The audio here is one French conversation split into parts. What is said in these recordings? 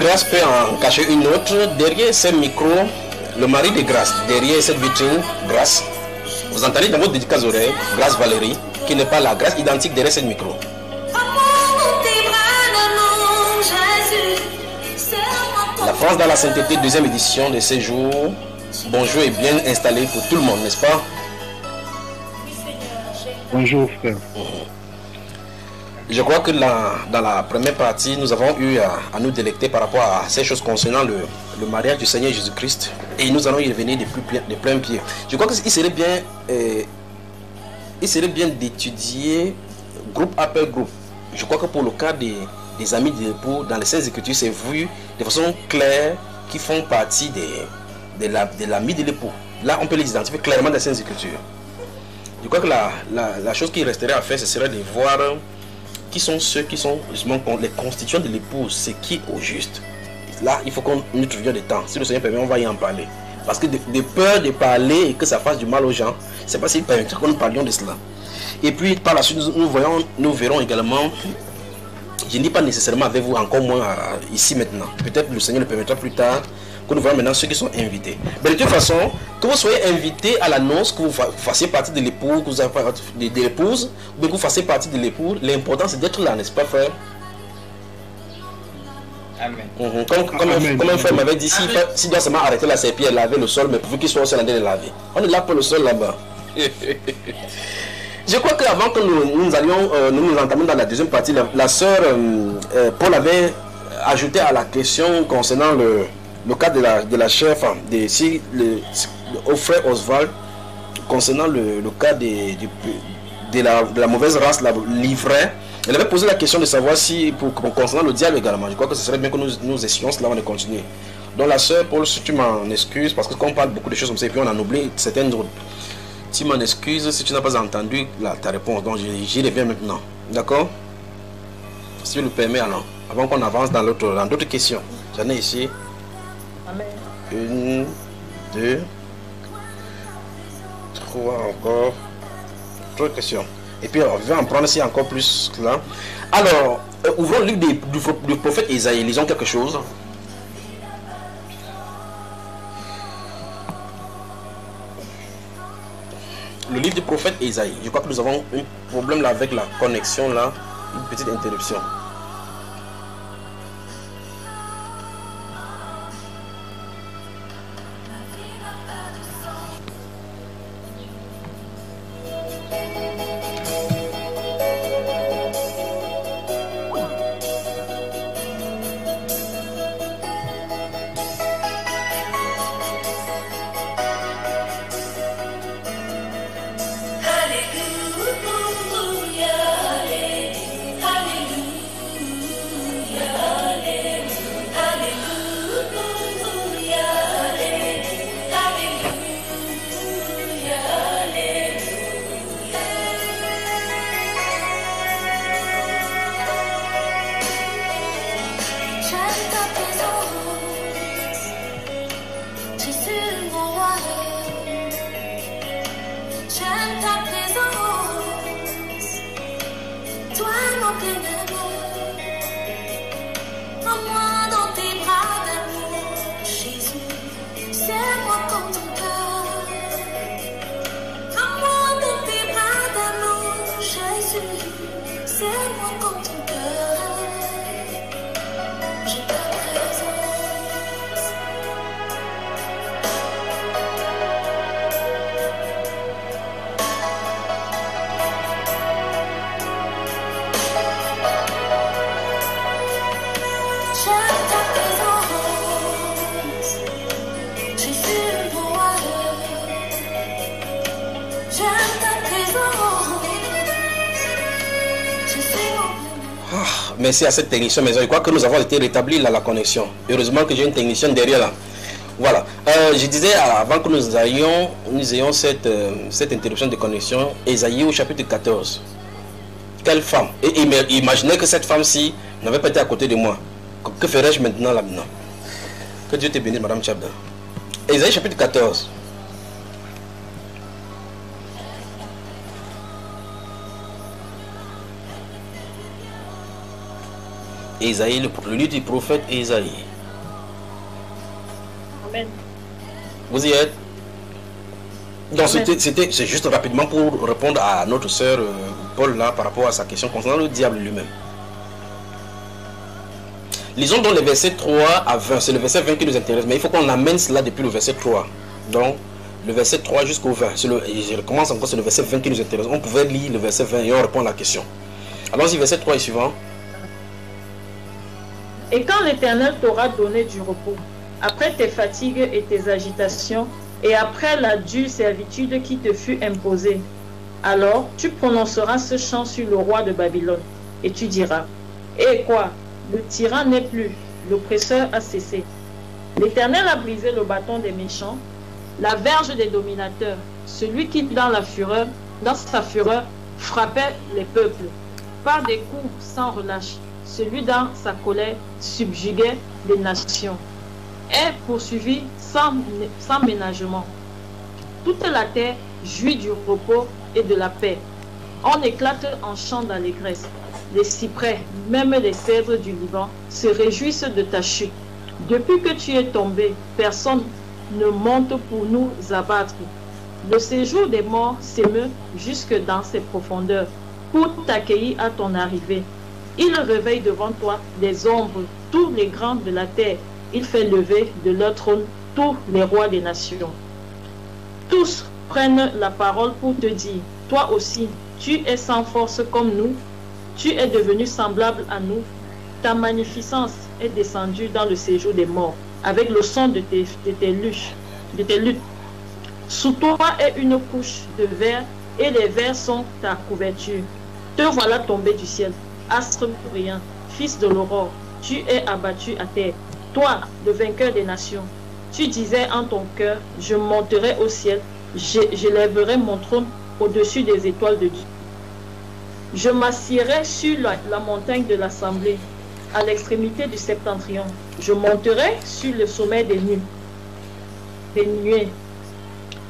grâce peut en cacher une autre. Derrière ce micro, le mari de Grâce, derrière cette vitrine, Grâce, vous entendez dans votre dédicace oreille, Grâce Valérie, qui n'est pas la Grâce identique derrière ce micro. La France dans la sainteté, deuxième édition de ces jours. Bonjour et bien installé pour tout le monde, n'est-ce pas? Bonjour frère. Je crois que dans la première partie, nous avons eu à nous délecter par rapport à ces choses concernant le mariage du Seigneur Jésus-Christ. Et nous allons y revenir de plein pied. Je crois qu'il serait bien d'étudier groupe après groupe. Je crois que pour le cas des amis de l'époux, dans les Saintes Écritures, c'est vu de façon claire qui font partie de l'ami de l'époux. Là, on peut les identifier clairement dans les Saintes Écritures. Je crois que la chose qui resterait à faire, ce serait de voir qui sont ceux qui sont justement les constituants de l'épouse, c'est qui au juste. Là, il faut qu'on nous trouvions du temps. Si le Seigneur permet, on va y en parler. Parce que de peur de parler et que ça fasse du mal aux gens, c'est pas s'il permet que nous parlions de cela. Et puis par la suite, nous verrons également, je ne dis pas nécessairement avec vous, encore moins ici maintenant. Peut-être le Seigneur le permettra plus tard, que nous voyons maintenant ceux qui sont invités. Mais de toute façon, que vous soyez invité à la noce, que vous fassiez partie de l'époux, que vous fassiez partie de l'épouse, ou que vous fassiez partie de l'époux, l'important c'est d'être là, n'est-ce pas frère? Amen. Comme un frère m'avait dit, s'il doit seulement arrêter la serpille et laver le sol, mais pourvu qu'il soit aussi en train de laver. On est là pour le sol là-bas. Je crois qu'avant que nous entamions dans la deuxième partie, la sœur Paul avait ajouté à la question concernant le cas de la chère femme, au frère Oswald, concernant le cas de la mauvaise race, la livraie. Elle avait posé la question de savoir si, concernant le diable également, je crois que ce serait bien que nous essayions cela avant de continuer. Donc la sœur Paul, si tu m'en excuses, parce que quand on parle beaucoup de choses comme ça, et puis on en oublie certaines autres. Tu m'en excuses si tu n'as pas entendu ta réponse, donc j'y reviens maintenant. D'accord? Si tu le permets alors, avant qu'on avance dans d'autres questions. J'en ai ici. Amen. 1, 2, 3 encore. 3 questions. Et puis on va en prendre ici encore plus là. Alors, ouvrons le livre du prophète Isaïe. Lisons quelque chose. Le livre du prophète Isaïe. Je crois que nous avons un problème là avec la connexion là. Une petite interruption. Merci à cette technicienne maison. Je crois que nous avons été rétablis là, la connexion. Heureusement que j'ai une technicienne derrière là. Voilà. Je disais avant que nous ayons cette interruption de connexion, Ésaïe au chapitre 14. Quelle femme? Et imaginez que cette femme-ci n'avait pas été à côté de moi. Que ferais-je maintenant là-dedans? Que Dieu te bénisse, Madame Chabda. Ésaïe chapitre 14. Ésaïe, le livre du prophète Ésaïe. Amen. Vous y êtes? Donc c'est juste rapidement pour répondre à notre sœur Paul là par rapport à sa question concernant le diable lui-même. Lisons donc les versets 3 à 20. C'est le verset 20 qui nous intéresse, mais il faut qu'on amène cela depuis le verset 3. Donc le verset 3 jusqu'au 20. Je recommence encore, c'est le verset 20 qui nous intéresse. On pouvait lire le verset 20 et on répond à la question. Allons-y, verset 3 et suivant. Et quand l'Éternel t'aura donné du repos, après tes fatigues et tes agitations, et après la dure servitude qui te fut imposée, alors tu prononceras ce chant sur le roi de Babylone, et tu diras, eh quoi, le tyran n'est plus, l'oppresseur a cessé. L'Éternel a brisé le bâton des méchants, la verge des dominateurs, celui qui dans sa fureur, frappait les peuples, par des coups sans relâche, celui dans sa colère subjuguait les nations, est poursuivi sans ménagement. Toute la terre jouit du repos et de la paix. On éclate en chant d'allégresse. Les cyprès, même les cèdres du Liban, se réjouissent de ta chute. Depuis que tu es tombé, personne ne monte pour nous abattre. Le séjour des morts s'émeut jusque dans ses profondeurs pour t'accueillir à ton arrivée. Il réveille devant toi des ombres, tous les grands de la terre. Il fait lever de leur trône tous les rois des nations. Tous prennent la parole pour te dire, toi aussi, tu es sans force comme nous, tu es devenu semblable à nous, ta magnificence est descendue dans le séjour des morts, avec le son de tes luttes. Sous toi est une couche de verre, et les vers sont ta couverture. Te voilà tombé du ciel, astre brillant, fils de l'aurore, tu es abattu à terre. Toi, le vainqueur des nations, tu disais en ton cœur, je monterai au ciel, j'élèverai mon trône au-dessus des étoiles de Dieu. Je m'assierai sur la montagne de l'assemblée, à l'extrémité du septentrion. Je monterai sur le sommet des nuées.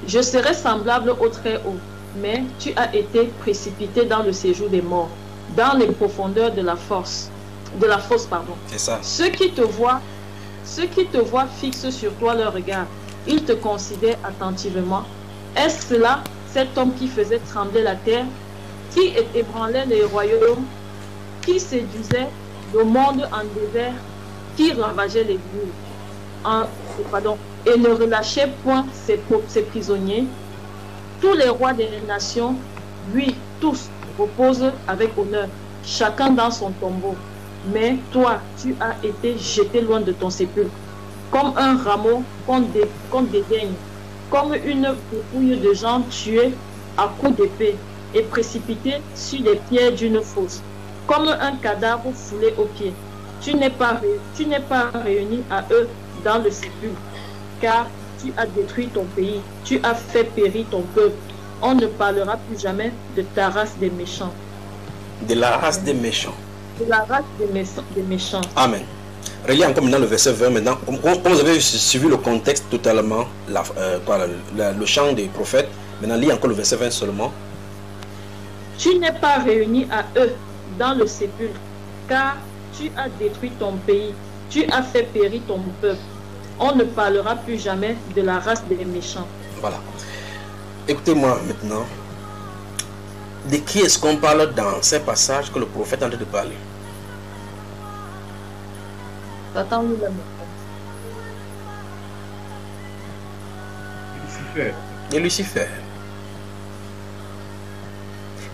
Je serai semblable au Très-Haut, mais tu as été précipité dans le séjour des morts, dans les profondeurs de la fosse. C'est ça. Ceux qui te voient fixent sur toi leur regard. Ils te considèrent attentivement. Est-ce là cet homme qui faisait trembler la terre, qui ébranlait les royaumes, qui séduisait le monde en désert, qui ravageait les villes, et ne relâchait point ses prisonniers? Tous les rois des nations, lui, tous, reposent avec honneur, chacun dans son tombeau. Mais toi, tu as été jeté loin de ton sépulcre, comme un rameau qu'on dédaigne, comme une dépouille de gens tués à coups d'épée et précipités sur les pierres d'une fosse, comme un cadavre foulé aux pieds. Tu n'es pas réuni à eux dans le sépulcre, car tu as détruit ton pays, tu as fait périr ton peuple. On ne parlera plus jamais de ta race des méchants. De la race des méchants. De la race des méchants. Amen. Relis encore maintenant le verset 20. Maintenant, comme vous avez suivi le contexte totalement, le chant des prophètes, maintenant lis encore le verset 20 seulement. Tu n'es pas réuni à eux dans le sépulcre, car tu as détruit ton pays, tu as fait périr ton peuple. On ne parlera plus jamais de la race des méchants. Voilà. Écoutez-moi maintenant. De qui est-ce qu'on parle dans ces passages que le prophète est en train de parler? Satan nous l'aime. Lucifer. Et Lucifer.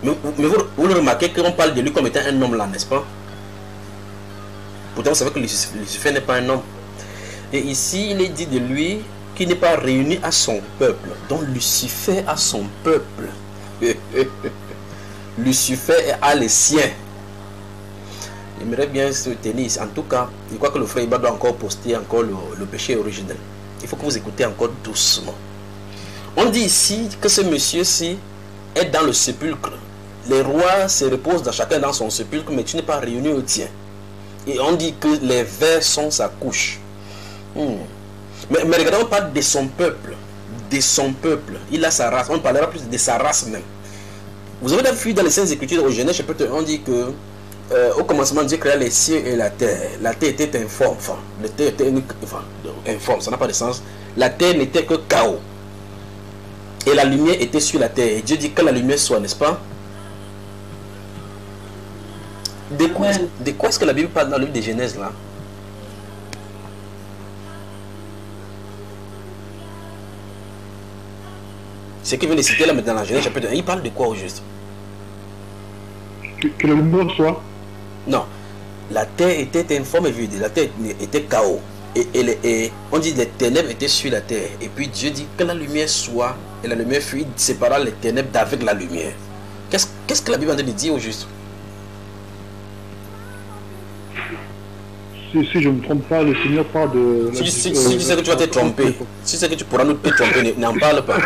Mais vous le remarquez qu'on parle de lui comme étant un homme là, n'est-ce pas? Pourtant, vous savez que Lucifer n'est pas un homme. Et ici, il est dit de lui qu'il n'est pas réuni à son peuple. Donc Lucifer a son peuple. Lucifer a les siens. J'aimerais bien se tenir. En tout cas, je crois que le frère Iba doit encore poster encore le péché originel. Il faut que vous écoutez encore doucement. On dit ici que ce monsieur-ci est dans le sépulcre. Les rois se reposent chacun dans son sépulcre, mais tu n'es pas réuni au tien. Et on dit que les vers sont sa couche. Mais regardons, on parle de son peuple. De son peuple. Il a sa race. On parlera plus de sa race même. Vous avez vu dans les Saintes Écritures au Genèse chapitre 1, on dit que au commencement, Dieu créa les cieux et la terre. La terre était informe. Enfin, la terre était informe, ça n'a pas de sens. La terre n'était que chaos. Et la lumière était sur la terre. Et Dieu dit que la lumière soit, n'est-ce pas? De quoi est-ce que la Bible parle dans le livre de Genèse là? Ce qu'il vient de citer là maintenant dans la Genèse chapitre 1, il parle de quoi au juste? Que la lumière soit. Non. La terre était informe et vide. La terre était chaos. Et on dit les ténèbres étaient sur la terre. Et puis Dieu dit que la lumière soit. Et la lumière fut, il sépara les ténèbres d'avec la lumière. Qu'est-ce que la Bible est en train de dire au juste? Si je ne me trompe pas, le Seigneur parle de... Si tu sais que tu vas te tromper, si tu sais que tu pourras nous te tromper, n'en parle pas.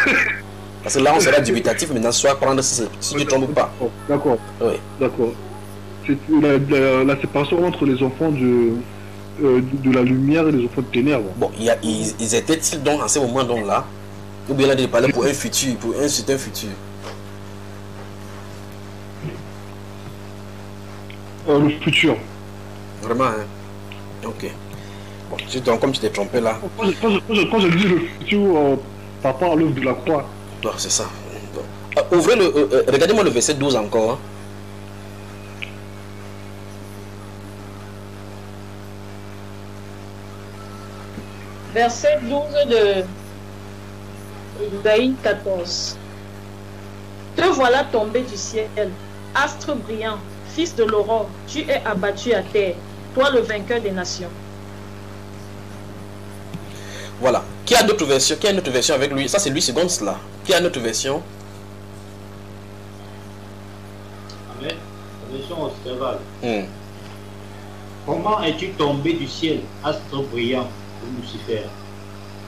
Parce que là, on sera dubitatif, maintenant, soit prendre si tu ne trompes pas. D'accord. Oui. D'accord. C'est la séparation entre les enfants de la lumière et les enfants de ténèbres. Bon, ils étaient-ils donc en ce moment donc là? Ou bien là, de parler pour un futur, pour un certain futur? Le futur. Vraiment, hein? Ok. Bon, donc, comme tu t'es trompé là. Quand je dis le futur, par rapport à l'œuvre de la croix. Non, c'est ça. Ouvrez regardez-moi le verset 12 encore. Hein. Verset 12 de Isaïe 14. Te voilà tombé du ciel, astre brillant, fils de l'aurore, tu es abattu à terre, toi le vainqueur des nations. Voilà. Qui a d'autres versions? Qui a une autre version avec lui? Ça, c'est lui, seconde cela. Qui a une autre version? Amen. La version observable. Comment es-tu tombé du ciel, astre brillant, Lucifer,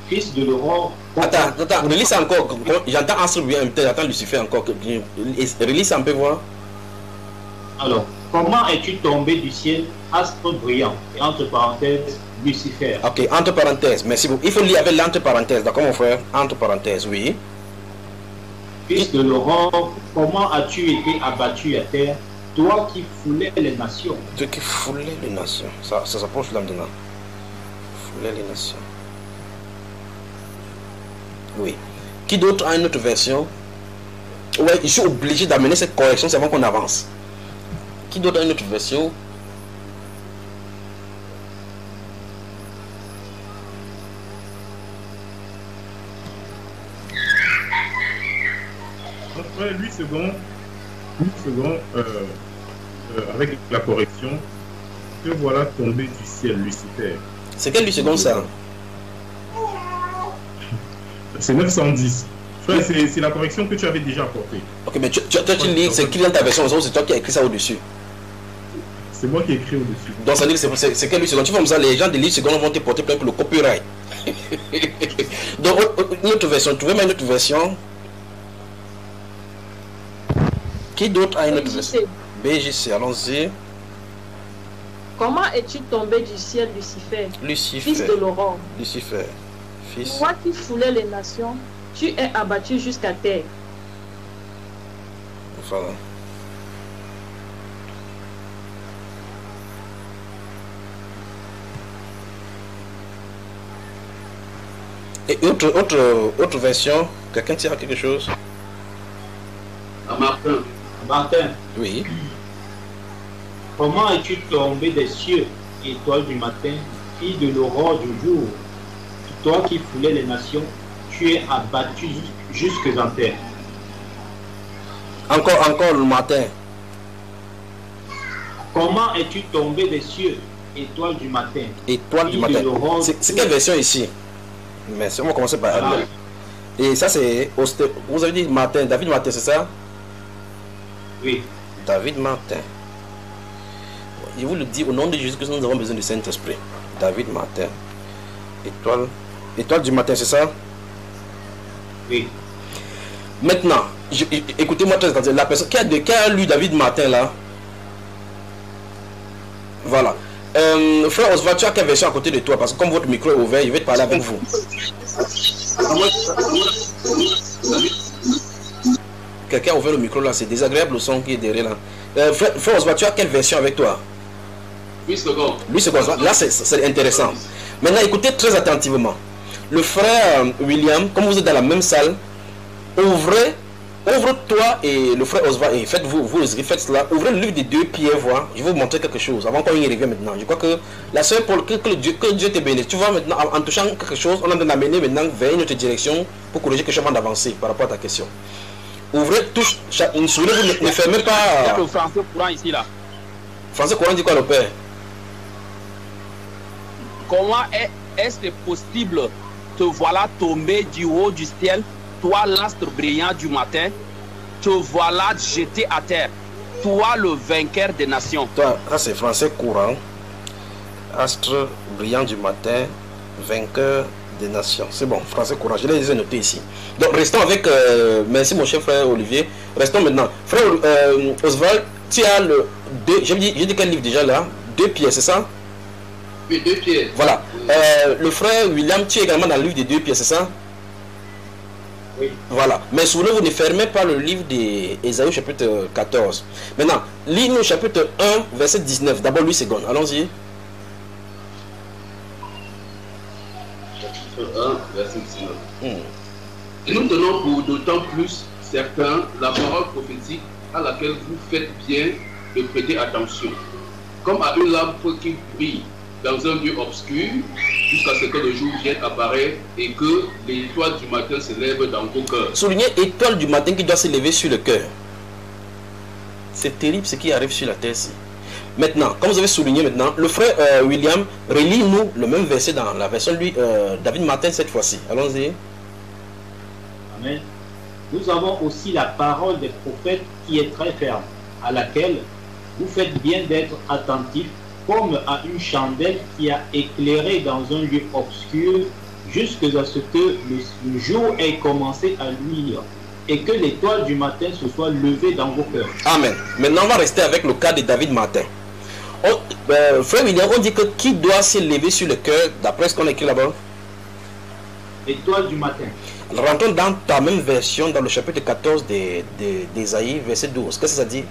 fils de l'aurore? Attends, relis ça encore. J'entends astre brillant, j'entends Lucifer encore. Relis ça un peu, voir. Alors, comment es-tu tombé du ciel, astre brillant, et entre parenthèses, Lucifer? Ok, entre parenthèses, merci beaucoup. Il faut lire avec l'entre parenthèses, d'accord mon frère? Entre parenthèses, oui. Fils de l'aurore, comment as-tu été abattu à terre, toi qui foulais les nations? Toi qui foulais les nations. Ça s'approche là maintenant. Foulais les nations. Oui. Qui d'autre a une autre version? Ouais, je suis obligé d'amener cette correction, c'est avant qu'on avance. Qui d'autre a une autre version? Après, 8 secondes, avec la correction, te voilà tombé du ciel, Lucifer. C'est quel 8 secondes ça? C'est 910. Frère, c'est la correction que tu avais déjà apportée. Ok, mais tu lis, c'est qui dans ta version? C'est toi qui as écrit ça au-dessus. C'est moi qui ai écrit au-dessus. Donc ça dit que c'est quel 8 secondes? Tu vois comme ça, les gens de 8 secondes vont te porter plainte pour le copyright. Donc, une autre version, tu veux mettre une autre version? Qui d'autre a une autre version? BJC, allons-y. Comment es-tu tombé du ciel, Lucifer, Lucifer. fils de l'aurore? Lucifer, fils. Toi qui foulais les nations, tu es abattu jusqu'à terre. Voilà. Et autre version, quelqu'un tient quelque chose? Martin, Oui. comment es-tu tombé des cieux, étoile du matin, fille de l'aurore du jour? Toi qui foulais les nations, tu es abattu jusque en terre. Encore le matin. Comment es-tu tombé des cieux, étoile du matin? Étoile du matin. C'est quelle version ici? Merci, on va commencer par elle. Et ça c'est... Vous avez dit Martin, David Martin, c'est ça? Oui. David Martin. Je vous le dis, au nom de Jésus-Christ, nous avons besoin du Saint-Esprit. David Martin. Étoile du matin, c'est ça? Oui. Maintenant, écoutez-moi très attentivement. La personne qui a lu David Martin là. Voilà. Frère Oswald, tu as quelle version à côté de toi? Parce que comme votre micro est ouvert, je vais te parler avec vous. quelqu'un a ouvert le micro là, c'est désagréable le son qui est derrière là. Frère Oswald, tu as quelle version avec toi? 8 secondes. 8 secondes, là c'est intéressant. Maintenant, écoutez très attentivement. Le frère William, comme vous êtes dans la même salle, ouvre-toi et le frère Oswald, et faites-vous, faites cela, ouvrez le livre des 2 Pierre, voir, je vais vous montrer quelque chose, avant qu'on y revienne maintenant. Je crois que la sœur Paul, que Dieu te bénisse. Tu vois maintenant, en touchant quelque chose, on est en train d'amener maintenant vers une autre direction pour corriger quelque chose avant d'avancer par rapport à ta question. Ouvrez, touche, une souris, vous ne fermez pas. Il y a le français courant ici là. Français courant dit quoi le père? Comment est-ce possible te voilà tombé du haut du ciel, toi l'astre brillant du matin, te voilà jeté à terre, toi le vainqueur des nations. Toi, ça c'est français courant. Astre brillant du matin, vainqueur des nations. C'est bon, français courant. Je les ai notés ici. Donc restons avec. Merci mon cher frère Olivier. Restons maintenant. Frère Oswald, tu as le 2. J'ai dit quel livre déjà là? 2 Pierre, c'est ça? Oui, 2 Pierre. Voilà. Le frère William, tu es également dans le livre des 2 Pierre, c'est ça? Oui. Voilà. Mais souvenez-vous, ne fermez pas le livre d'Ésaïe chapitre 14. Maintenant, lis-nous chapitre 1, verset 19. D'abord 8 secondes. Allons-y. Chapitre 1, verset 19. Et nous tenons pour d'autant plus certains la parole prophétique à laquelle vous faites bien de prêter attention, comme à une lampe qui brille dans un lieu obscur, jusqu'à ce que le jour vienne apparaître et que l'étoile du matin se lève dans vos cœurs. Soulignez étoile du matin qui doit se lever sur le cœur. C'est terrible ce qui arrive sur la terre-ci. Maintenant, comme vous avez souligné maintenant, le frère William, relis-nous le même verset dans la version lui, David Martin cette fois-ci. Allons-y. Amen. Nous avons aussi la parole des prophètes qui est très ferme, à laquelle vous faites bien d'être attentifs, comme à une chandelle qui a éclairé dans un lieu obscur jusqu'à ce que le jour ait commencé à luire et que l'étoile du matin se soit levée dans vos cœurs. Amen. Maintenant, on va rester avec le cas de David Martin. Frère William, on dit que qui doit se lever sur le cœur, d'après ce qu'on a écrit là-bas? L'étoile du matin. Rentrons dans ta même version, dans le chapitre 14 d'Ésaïe, verset 12. Qu'est-ce que ça dit?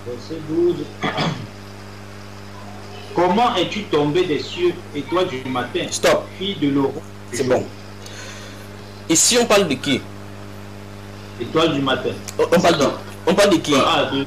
Verset 12. Comment es-tu tombé des cieux, étoile du matin? Stop. Fille de l'aurore. C'est bon. Ici, on parle de qui? Étoile du matin. On parle de qui? Ah, de